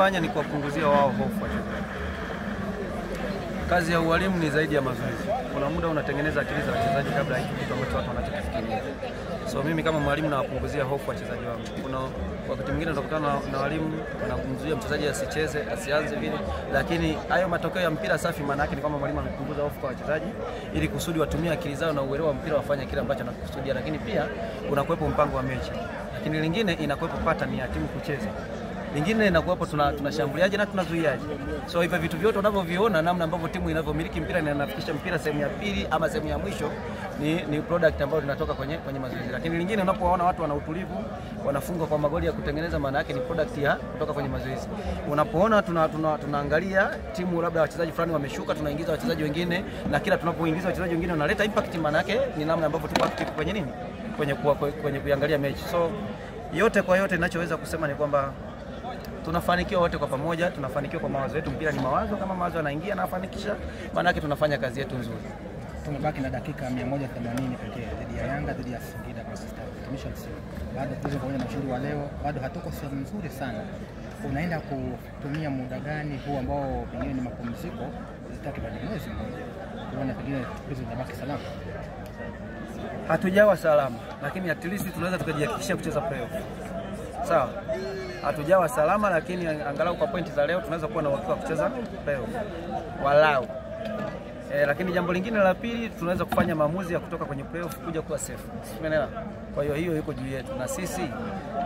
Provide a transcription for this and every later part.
Fanya ni kuwapunguzia wao hofu. Kazi ya ualimu ni zaidi ya mazoezi. Kuna muda unatengeneza akili za wachezaji kabla ya kitu ambacho watu wanachokifikiria. So mimi kama mwalimu nawapunguzia hofu wachezaji wangu. Kuna wakati mwingine tunakutana na walimu wanamzuia mchezaji asicheze, asianze vile, lakini hayo matokeo ya mpira safi maana yake ni kwamba mwalimu anapunguza hofu kwa wachezaji ili kusudi watumie akili zao na uelewa wa mpira wafanye kile ambacho anakusudia, lakini pia unakuwepo mpango wa mechi. Lakini lingine inakuwepo pattern ya timu kucheza. Lingine inakuwapo tunashambuliaje na tunazuiaje. So hivyo vitu vyote unavyoviona namna ambavyo timu inavyomiliki mpira na inafikisha mpira sehemu ya pili ama sehemu ya mwisho ni product ambayo tunatoka kwenye mazoezi. Lakini lingine unapoona watu wana utulivu, wanafunga kwa magoli ya kutengeneza, maana yake ni product ya kutoka kwenye mazoezi. Unapoona tunaangalia timu labda wachezaji fulani wameshuka, tunaingiza wachezaji wengine, na kila tunapoingiza wachezaji wengine wanaleta impact, maana yake ni namna ambavyo tupo active kwenye nini? Kwenye kuangalia mechi. So yote kwa yote ninachoweza kusema ni kwamba tunafanikiwa wote kwa pamoja, tunafanikiwa kwa mawazo yetu. Mpira ni mawazo, kama mawazo yanaingia na afanikisha, maana yake tunafanya kazi yetu nzuri. Tumebaki na dakika 180 pekee dhidi ya Yanga, dhidi ya Singida Black Stars. Tumisha msimu. Baada ya kuona na ushindi wa leo, bado hatuko sehemu nzuri sana. Unaenda kutumia muda gani huu ambao pengine ni mapumziko takriban mwezi mmoja? Unaona pengine tuzo zinabaki salama. Hatujawa salama, lakini at least tunaweza tukajihakikishia kucheza playoff. Sawa. Hatujawa salama, lakini angalau kwa pointi za leo tunaweza kuwa na uhakika wa kucheza playoff walau. Lakini jambo lingine la pili, tunaweza kufanya maamuzi ya kutoka kwenye playoff kuja kuwa safe. Umeelewa? Kwa hiyo yuko juu yetu, na sisi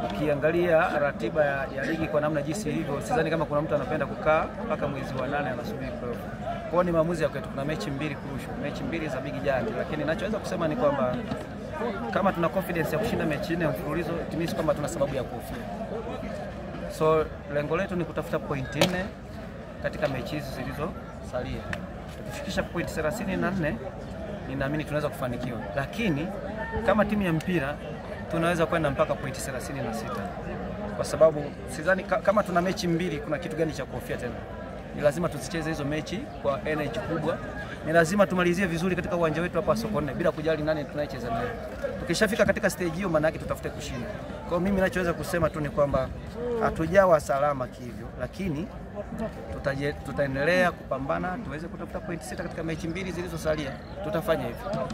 ukiangalia ratiba ya ligi kwa namna jinsi ilivyo, sidhani kama kuna mtu anapenda kukaa mpaka mwezi wa 8 anasubiri playoff. Kwa hiyo ni maamuzi ya kwetu. Kuna mechi 2 crucial, mechi 2 za big giant, lakini ninachoweza kusema ni kwamba kama tuna confidence ya kushinda mechi 4 mfululizo, timisi kwamba tuna sababu ya kuhofia. So lengo letu ni kutafuta point 4 katika mechi hizi zilizosalia. Tukifikisha point 34, ninaamini tunaweza kufanikiwa. Lakini kama timu ya mpira tunaweza kwenda mpaka point 36. Kwa sababu sidhani kama tuna mechi 2 kuna kitu gani cha kuhofia tena. Ni lazima tusicheze hizo mechi kwa energy kubwa. Ni lazima tumalizie vizuri katika uwanja wetu hapa Sokoine bila kujali nani tunayecheza naye. Tukishafika katika stage hiyo, maana yake tutafute kushinda. Kwa hiyo mimi ninachoweza kusema tu ni kwamba hatujawa salama kivyo, lakini tutaendelea kupambana tuweze kutafuta point 6 katika mechi 2 zilizosalia. Tutafanya hivyo.